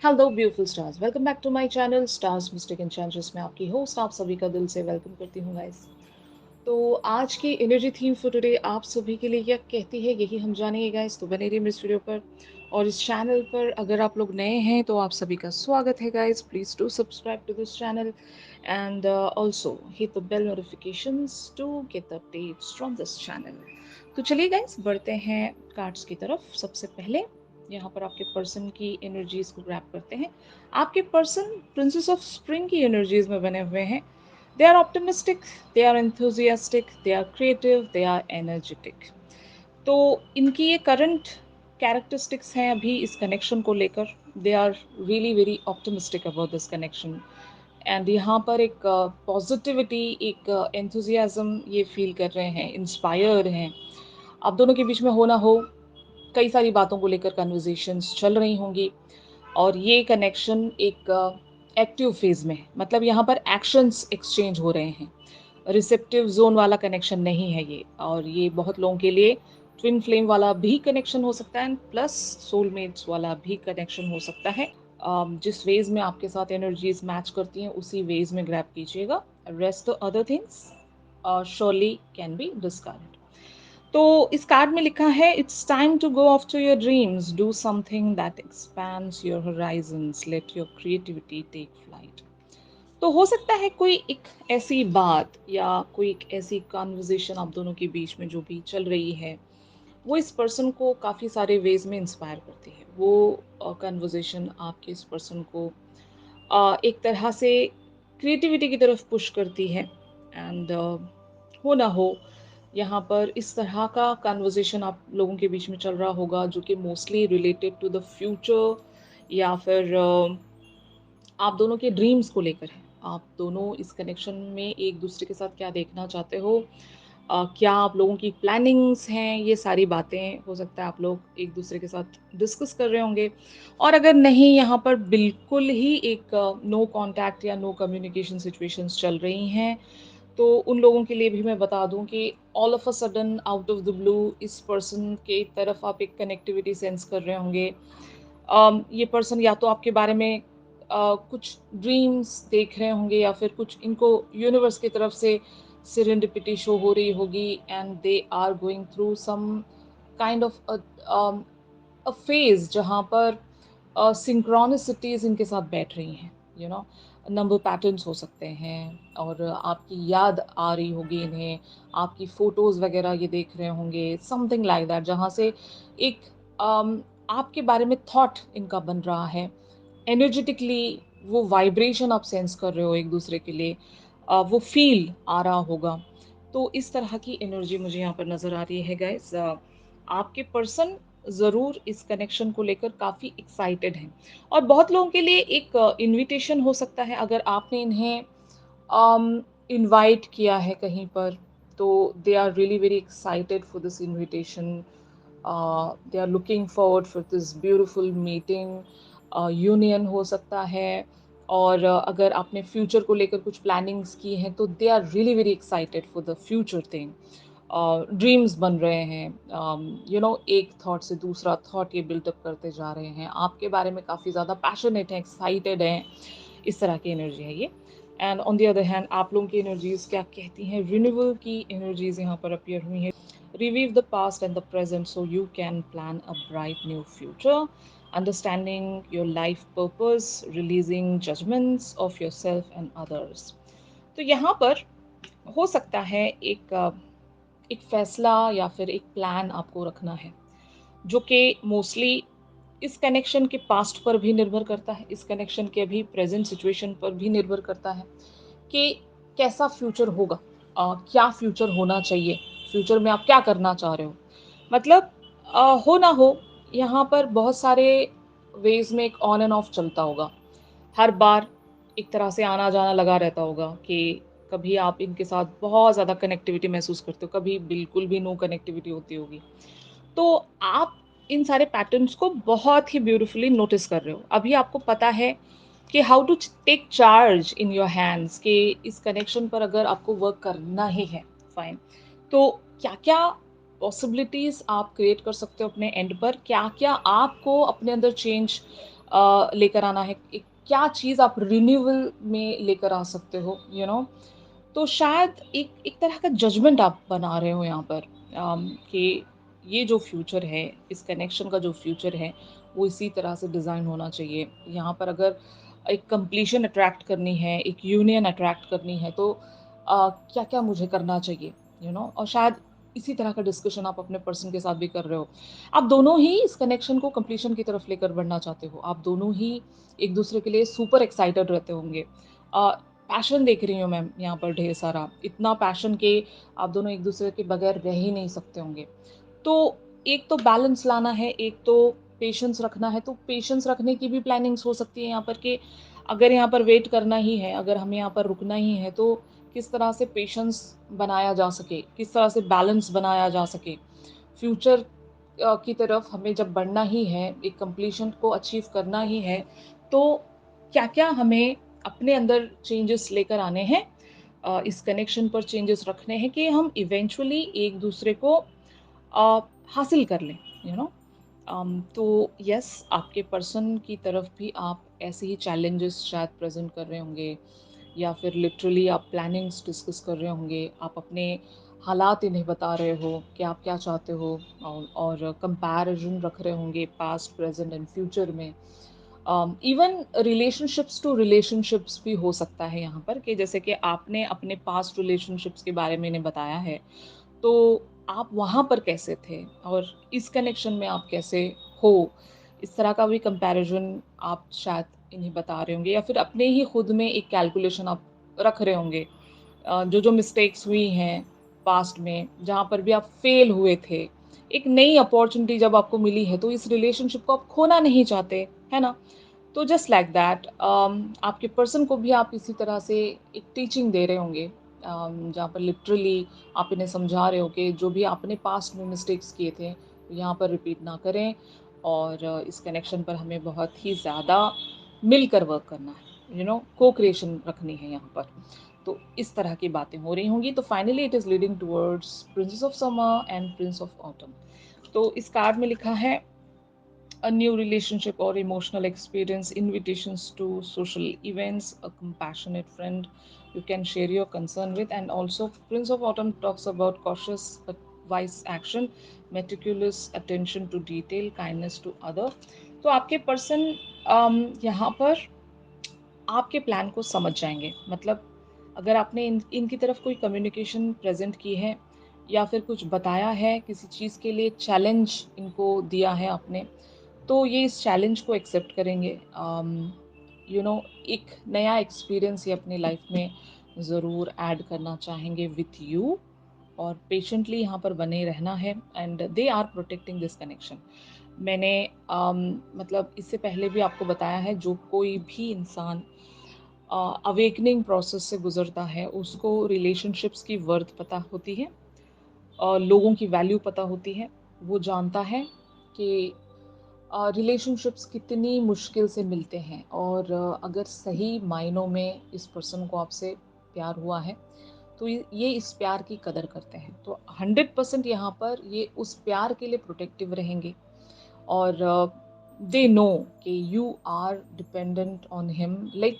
Hello beautiful stars, welcome back to my channel stars mistake and में आपकी host आप सभी का दिल से वेलकम करती हूँ गाइस। तो आज की एनर्जी थीम फॉर टुडे आप सभी के लिए क्या कहती है यही हम जानेंगे गाइस। तो बने रहिए मेरे इस वीडियो पर। और इस चैनल पर अगर आप लोग नए हैं तो आप सभी का स्वागत है guys. Please do subscribe to this channel and also hit the bell notifications to get the updates from this channel. तो चलिए गाइस बढ़ते हैं कार्ड्स की तरफ। सबसे पहले यहाँ पर आपके पर्सन की एनर्जीज को ग्रैप करते हैं। आपके पर्सन प्रिंसेस ऑफ स्प्रिंग की एनर्जीज में बने हुए हैं। They are optimistic, they are enthusiastic, they are creative, they are energetic. तो इनकी ये करंट कैरेक्टरिस्टिक्स हैं अभी इस कनेक्शन को लेकर। They are really very optimistic about this connection and यहाँ पर एक पॉजिटिविटी, एक एंथुजियाज्म ये फील कर रहे हैं, इंस्पायर्ड हैं। आप दोनों के बीच में हो ना हो कई सारी बातों को लेकर कन्वर्जेशंस चल रही होंगी और ये कनेक्शन एक एक्टिव फेज में है। मतलब यहाँ पर एक्शंस एक्सचेंज हो रहे हैं। रिसेप्टिव जोन वाला कनेक्शन नहीं है ये, और ये बहुत लोगों के लिए ट्विन फ्लेम वाला भी कनेक्शन हो सकता है प्लस सोलमेट्स वाला भी कनेक्शन हो सकता है। जिस वेज में आपके साथ एनर्जीज मैच करती हैं उसी वेज में ग्रैब कीजिएगा। Rest other things surely can be discarded. तो इस कार्ड में लिखा है it's time to go off to your dreams, do something that expands your horizons, let your creativity take flight. तो हो सकता है कोई एक ऐसी बात या कोई एक ऐसी कॉन्वर्जेशन आप दोनों के बीच में जो भी चल रही है वो इस पर्सन को काफ़ी सारे वेज में इंस्पायर करती है। वो कन्वर्जेशन आपके इस पर्सन को एक तरह से क्रिएटिविटी की तरफ पुश करती है एंड हो ना हो यहाँ पर इस तरह का कन्वर्सेशन आप लोगों के बीच में चल रहा होगा जो कि mostly related to the future या फिर आप दोनों के ड्रीम्स को लेकर है। आप दोनों इस कनेक्शन में एक दूसरे के साथ क्या देखना चाहते हो, क्या आप लोगों की प्लानिंग्स हैं, ये सारी बातें हो सकता है आप लोग एक दूसरे के साथ डिस्कस कर रहे होंगे। और अगर नहीं, यहाँ पर बिल्कुल ही एक नो कांटेक्ट या नो कम्युनिकेशन सिचुएशंस चल रही हैं, तो उन लोगों के लिए भी मैं बता दूं कि all of a sudden out of the blue इस पर्सन के तरफ आप एक कनेक्टिविटी सेंस कर रहे होंगे। ये पर्सन या तो आपके बारे में कुछ ड्रीम्स देख रहे होंगे या फिर कुछ इनको यूनिवर्स की तरफ से सिरेंडिपिटी शो हो रही होगी and they are going through some kind of a phase जहाँ पर सिंक्रोनिसिटीज इनके साथ बैठ रही हैं। यू नो, नंबर पैटर्न्स हो सकते हैं और आपकी याद आ रही होगी इन्हें, आपकी फोटोज वगैरह ये देख रहे होंगे, समथिंग लाइक दैट, जहाँ से एक आपके बारे में थॉट इनका बन रहा है। एनर्जेटिकली वो वाइब्रेशन आप सेंस कर रहे हो एक दूसरे के लिए, वो फील आ रहा होगा। तो इस तरह की एनर्जी मुझे यहाँ पर नज़र आ रही है गाइस। आपके पर्सन ज़रूर इस कनेक्शन को लेकर काफ़ी एक्साइटेड हैं और बहुत लोगों के लिए एक इनविटेशन हो सकता है अगर आपने इन्हें इनवाइट किया है कहीं पर, तो they are really very excited for this invitation. They are looking forward for this beautiful meeting. Union हो सकता है। और अगर आपने फ्यूचर को लेकर कुछ प्लानिंग्स की हैं तो they are really very excited for the future thing. Dreams बन रहे हैं, यू नो, एक थॉट से दूसरा थॉट ये बिल्डअप करते जा रहे हैं, आपके बारे में काफ़ी ज़्यादा पैशनेट हैं, एक्साइटेड हैं। इस तरह की एनर्जी है ये। And on the other hand आप लोगों की एनर्जीज क्या कहती हैं, रिन्यूअल की एनर्जीज यहाँ पर अपीयर हुई हैं। Review the past and the present so you can plan a bright new future, understanding your life purpose, releasing judgements of your self and others. तो यहाँ पर हो सकता है एक फैसला या फिर एक प्लान आपको रखना है जो कि मोस्टली इस कनेक्शन के पास्ट पर भी निर्भर करता है, इस कनेक्शन के अभी प्रेजेंट सिचुएशन पर भी निर्भर करता है कि कैसा फ्यूचर होगा, क्या फ्यूचर होना चाहिए, फ्यूचर में आप क्या करना चाह रहे हो। मतलब हो ना हो यहाँ पर बहुत सारे वेज में एक ऑन एंड ऑफ चलता होगा। हर बार एक तरह से आना जाना लगा रहता होगा कि कभी आप इनके साथ बहुत ज़्यादा कनेक्टिविटी महसूस करते हो, कभी बिल्कुल भी नो कनेक्टिविटी होती होगी। तो आप इन सारे पैटर्न्स को बहुत ही ब्यूटीफुली नोटिस कर रहे हो। अभी आपको पता है कि how to take charge in your hands, कि इस कनेक्शन पर अगर आपको वर्क करना ही है, फाइन, तो क्या क्या पॉसिबिलिटीज आप क्रिएट कर सकते हो अपने एंड पर, क्या क्या आपको अपने अंदर चेंज लेकर आना है, एक क्या चीज़ आप रिन्यूअल में लेकर आ सकते हो, तो शायद एक एक तरह का जजमेंट आप बना रहे हो यहाँ पर, कि ये जो फ्यूचर है, इस कनेक्शन का जो फ्यूचर है, वो इसी तरह से डिज़ाइन होना चाहिए। यहाँ पर अगर एक कंप्लीशन अट्रैक्ट करनी है, एक यूनियन अट्रैक्ट करनी है, तो क्या-क्या मुझे करना चाहिए, और शायद इसी तरह का डिस्कशन आप अपने पर्सन के साथ भी कर रहे हो। आप दोनों ही इस कनेक्शन को कंप्लीशन की तरफ लेकर बढ़ना चाहते हो। आप दोनों ही एक-दूसरे के लिए सुपर एक्साइटेड रहते होंगे। अ, पैशन देख रही हूँ मैं यहाँ पर ढेर सारा। इतना पैशन कि आप दोनों एक-दूसरे के बगैर रह ही नहीं सकते होंगे। तो एक तो बैलेंस लाना है, एक तो पेशेंस रखना है, तो पेशेंस रखने की भी प्लानिंग्स हो सकती है यहाँ पर कि अगर यहाँ पर वेट करना ही है, अगर हमें यहाँ पर रुकना ही है, तो किस तरह से पेशेंस बनाया जा सके, किस तरह से बैलेंस बनाया जा सके। फ्यूचर की तरफ हमें जब बढ़ना ही है, एक कंप्लीशन को अचीव करना ही है, तो क्या-क्या हमें अपने अंदर चेंजेस लेकर आने हैं, इस कनेक्शन पर चेंजेस रखने हैं कि हम इवेंचुअली एक-दूसरे को अ, हासिल कर लें, यू नो तो यस, आपके पर्सन की तरफ भी आप ऐसे ही चैलेंजेस शायद प्रेज़ेंट कर रहे होंगे, या फिर लिटरली आप प्लानिंग्स डिस्कस कर रहे होंगे, आप अपने हालात इन्हें बता रहे हो कि आप क्या चाहते हो, और कंपैरिज़न रख रहे होंगे पास्ट, प्रेज़ेंट एंड फ्यूचर में। इवन रिलेशनशिप्स टू रिलेशनशिप्स भी हो सकता है यहाँ पर, कि जैसे कि आपने अपने पास्ट रिलेशनशिप्स के बारे में इन्हें बताया है, तो आप वहाँ पर कैसे थे और इस कनेक्शन में आप कैसे हो? इस तरह का भी कंपैरिज़न आप शायद इन्हें बता रहे होंगे, या फिर अपने ही खुद में एक कैलकुलेशन आप रख रहे होंगे। जो-जो मिस्टेक्स हुई हैं पास्ट में, जहाँ पर भी आप फेल हुए थे, एक नई अपॉर्च्युनिटी जब आपको मिली है, तो इस रिलेशनशिप को आप खोना नहीं चाहते, है ना? तो जस्ट लाइक दैट आपके पर्सन को भी आप इसी तरह से एक टीचिंग दे रहे होंगे, जहाँ पर लिटरली आप इन्हें समझा रहे हो कि जो भी आपने पास्ट में मिस्टेक्स किए थे, यहाँ पर रिपीट ना करें, और इस कनेक्शन पर हमें बहुत ही ज़्यादा मिलकर वर्क करना है, को क्रिएशन रखनी है यहाँ पर। तो इस तरह की बातें हो रही होंगी, तो finally it is leading towards princess of summer and Prince of autumn. तो इस कार्ड में लिखा है a new relationship or emotional experience, invitations to social events, a compassionate friend you can share your concern with, and also Prince of Autumn talks about cautious but wise action, meticulous attention to detail, kindness to other. तो आपके person यहाँ पर आपके plan को समझ जाएँगे। मतलब अगर आपने इनकी तरफ कोई कम्युनिकेशन प्रेज़ेंट की है, या फिर कुछ बताया है, किसी चीज़ के लिए चैलेंज इनको दिया है आपने, तो ये इस चैलेंज को एक्सेप्ट करेंगे। एक नया एक्सपीरियंस ये अपनी लाइफ में ज़रूर ऐड करना चाहेंगे विथ यू, और पेशेंटली यहाँ पर बने रहना है, and they are protecting this connection. मैंने मतलब इससे पहले भी आपको बताया है, जो कोई भी इंसान अवेकनिंग प्रोसेस से गुजरता है, उसको रिलेशनशिप्स की वर्थ पता होती है, और लोगों की वैल्यू पता होती है। वो जानता है कि रिलेशनशिप्स कितनी मुश्किल से मिलते हैं, और अगर सही मायनों में इस पर्सन को आपसे प्यार हुआ है, तो ये इस प्यार की कदर करते हैं। तो 100% यहाँ पर ये उस प्यार के लिए प्रोटेक्टिव रहेंगे, और दे नो कि you are dependent on him, like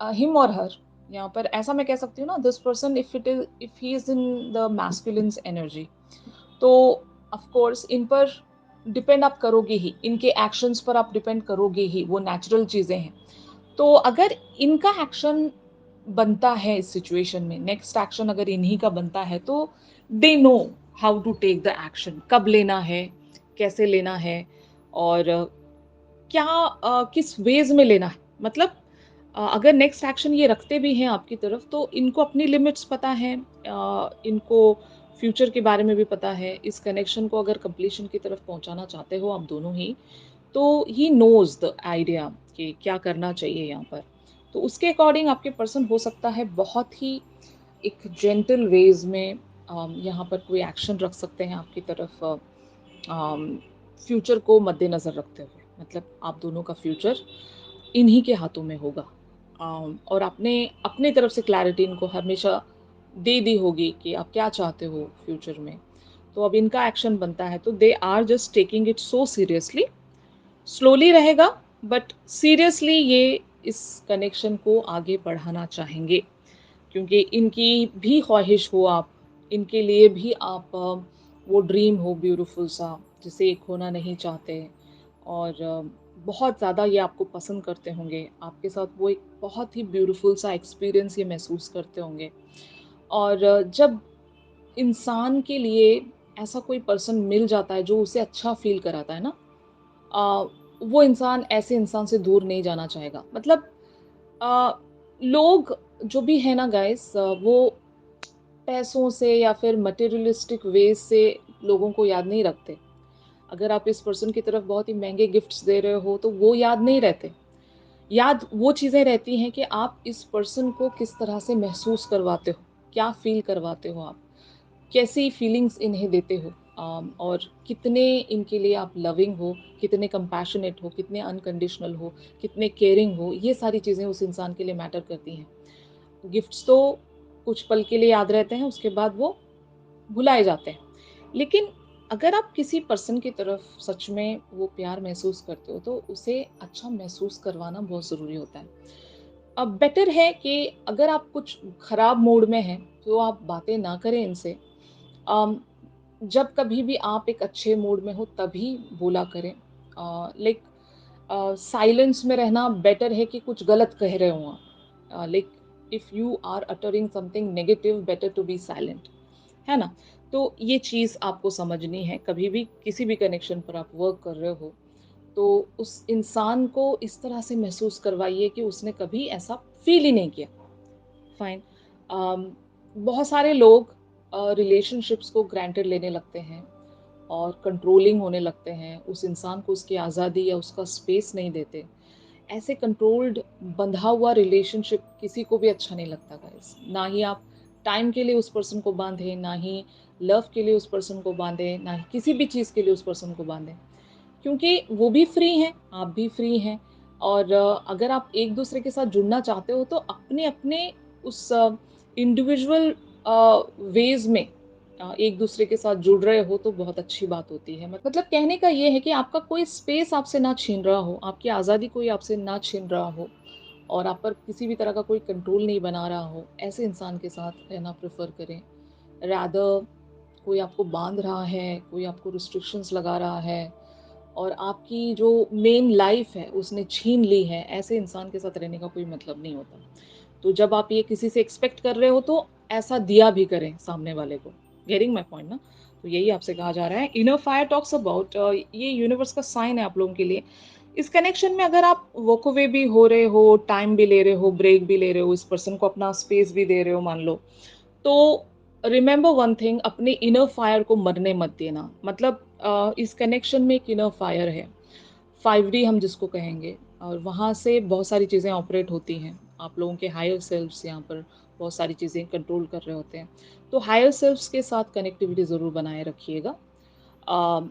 him और हर। यहाँ पर ऐसा मैं कह सकती हूँ ना, this person if he is in the masculines energy, तो ऑफ कोर्स इन पर डिपेंड आप करोगे ही, इनके एक्शंस पर आप डिपेंड करोगे ही, वो नेचुरल चीज़ें हैं। तो अगर इनका एक्शन बनता है इस सिचुएशन में, नेक्स्ट एक्शन अगर इन्हीं का बनता है, तो they know how to take the action, कब लेना है, कैसे लेना है, और क्या किस वेज़ में लेना है। मतलब अगर नेक्स्ट एक्शन ये रखते भी हैं आपकी तरफ, तो इनको अपनी लिमिट्स पता हैं, इनको फ्यूचर के बारे में भी पता है। इस कनेक्शन को अगर कंप्लीशन की तरफ पहुँचाना चाहते हो आप दोनों ही, तो ही नोज़ द आइडिया कि क्या करना चाहिए यहाँ पर। तो उसके अकॉर्डिंग आपके पर्सन हो सकता है बहुत ही एक जेंटल वेज़ में यहाँ पर कोई एक्शन रख सकते हैं आपकी तरफ, फ्यूचर को मद्देनज़र रखते हुए। मतलब आप दोनों का फ्यूचर इन्हीं के हाथों में होगा। और आपने अपनी तरफ से क्लैरिटी इनको हमेशा दे दी होगी कि आप क्या चाहते हो फ्यूचर में। तो अब इनका एक्शन बनता है, तो they are just taking it so seriously. Slowly रहेगा, बट सीरियसली ये इस कनेक्शन को आगे बढ़ाना चाहेंगे, क्योंकि इनकी भी ख्वाहिश हो आप, इनके लिए भी आप वो ड्रीम हो ब्यूटीफुल सा, जिसे खोना नहीं चाहते, और बहुत ज़्यादा ये आपको पसंद करते होंगे, आपके साथ वो एक बहुत ही ब्यूटीफुल सा एक्सपीरियंस ये महसूस करते होंगे। और जब इंसान के लिए ऐसा कोई पर्सन मिल जाता है जो उसे अच्छा फ़ील कराता है ना, अ, वो इंसान ऐसे इंसान से दूर नहीं जाना चाहेगा। मतलब अ, लोग जो भी है ना गाइस, वो पैसों से या फिर मटेरियलिस्टिक वेज से लोगों को याद नहीं रखते। अगर आप इस पर्सन की तरफ बहुत ही महँगे गिफ्ट्स दे रहे हो, तो वो याद नहीं रहते। याद वो चीज़ें रहती हैं कि आप इस पर्सन को किस तरह से महसूस करवाते हो, क्या फ़ील करवाते हो आप, कैसी फीलिंग्स इन्हें देते हो, और कितने इनके लिए आप लविंग हो, कितने कंपैशनेट हो, कितने अनकंडीशनल हो, कितने केयरिंग हो, ये सारी चीज़ें उस इंसान के लिए मैटर करती हैं। गिफ्ट्स तो कुछ पल के लिए याद रहते हैं, उसके बाद वो भुलाए जाते हैं। लेकिन अगर आप किसी पर्सन की तरफ सच में वो प्यार महसूस करते हो, तो उसे अच्छा महसूस करवाना बहुत ज़रूरी होता है। अब बेटर है कि अगर आप कुछ खराब मूड में हैं, तो आप बातें ना करें इनसे। अम, जब कभी भी आप एक अच्छे मूड में हो, तभी बोला करें। लाइक साइलेंस में रहना बेटर है कि कुछ गलत कह रहे हो आप। Like if you are uttering something negative, better to be silent, है ना? तो ये चीज़ आपको समझनी है, कभी भी किसी भी कनेक्शन पर आप वर्क कर रहे हो, तो उस इंसान को इस तरह से महसूस करवाइए कि उसने कभी ऐसा फ़ील ही नहीं किया। फाइन। अम, बहुत सारे लोग रिलेशनशिप्स को ग्रांटेड लेने लगते हैं और कंट्रोलिंग होने लगते हैं, उस इंसान को उसकी आज़ादी या उसका स्पेस नहीं देते। ऐसे कंट्रोल्ड बंधा हुआ रिलेशनशिप किसी को भी अच्छा नहीं लगता गाइस। ना ही आप टाइम के लिए उस पर्सन को बांधे, ना ही लव के लिए उस पर्सन को बांधे, ना ही किसी भी चीज़ के लिए उस पर्सन को बांधे, क्योंकि वो भी फ्री हैं, आप भी फ्री हैं। और अगर आप एक दूसरे के साथ जुड़ना चाहते हो, तो अपने अपने उस इंडिविजुअल वेज में एक दूसरे के साथ जुड़ रहे हो, तो बहुत अच्छी बात होती है। मतलब कहने का ये है कि आपका कोई स्पेस आपसे ना छीन रहा हो, आपकी आज़ादी कोई आपसे ना छीन रहा हो, और आप पर किसी भी तरह का कोई कंट्रोल नहीं बना रहा हो, ऐसे इंसान के साथ रहना प्रेफर करें। रादर कोई आपको बांध रहा है, कोई आपको रिस्ट्रिक्शंस लगा रहा है, और आपकी जो मेन लाइफ है उसने छीन ली है, ऐसे इंसान के साथ रहने का कोई मतलब नहीं होता। तो जब आप ये किसी से एक्सपेक्ट कर रहे हो, तो ऐसा दिया भी करें सामने वाले को। गेटिंग माय पॉइंट ना? तो यही आपसे कहा जा रहा है। इनर फायर टॉक्स अबाउट, ये यूनिवर्स का साइन है आप लोगों के लिए। इस कनेक्शन में अगर आप वॉक अवे भी हो रहे हो, टाइम भी ले रहे हो, ब्रेक भी ले रहे हो, इस पर्सन को अपना स्पेस भी दे रहे हो मान लो, तो रिमेंबर वन थिंग, अपने इनर फायर को मरने मत देना। मतलब इस कनेक्शन में एक इनर फायर है, 5D हम जिसको कहेंगे, और वहाँ से बहुत सारी चीज़ें ऑपरेट होती हैं। आप लोगों के हायर सेल्फ्स यहाँ पर बहुत सारी चीज़ें कंट्रोल कर रहे होते हैं। तो हायर सेल्फ्स के साथ कनेक्टिविटी ज़रूर बनाए रखिएगा। अ,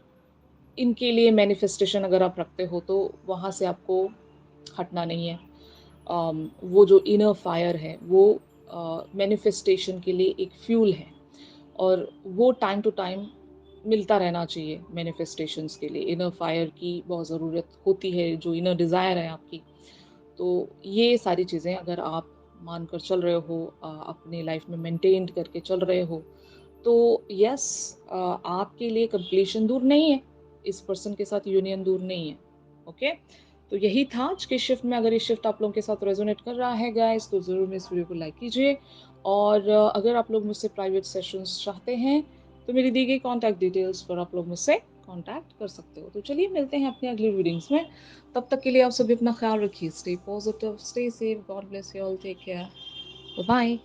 इनके लिए मैनिफेस्टेशन अगर आप रखते हो, तो वहाँ से आपको हटना नहीं है। वो जो इनर फायर है, वो मैनिफेस्टेशन के लिए एक फ्यूल है, और वो टाइम टू टाइम मिलता रहना चाहिए मैनिफेस्टेशंस के लिए। इनर फायर की बहुत ज़रूरत होती है, जो इनर डिज़ायर है आपकी। तो ये सारी चीज़ें अगर आप मानकर चल रहे हो, अपनी लाइफ में मेंटेन करके चल रहे हो, तो यस, आपके लिए कंप्लीशन दूर नहीं है, इस पर्सन के साथ यूनियन दूर नहीं है। ओके, तो यही था आज के शिफ्ट में। अगर ये शिफ्ट आप लोगों के साथ रेजोनेट कर रहा है गाइस, तो ज़रूर इस वीडियो को लाइक कीजिए। और अगर आप लोग मुझसे प्राइवेट सेशंस चाहते हैं, तो मेरी दी गई कॉन्टैक्ट डिटेल्स पर आप लोग मुझसे कॉन्टैक्ट कर सकते हो। तो चलिए मिलते हैं अपनी अगली रीडिंग्स में। तब तक के लिए आप सभी अपना ख्याल रखिए। Stay positive, stay safe, God bless you all, take care, bye bye.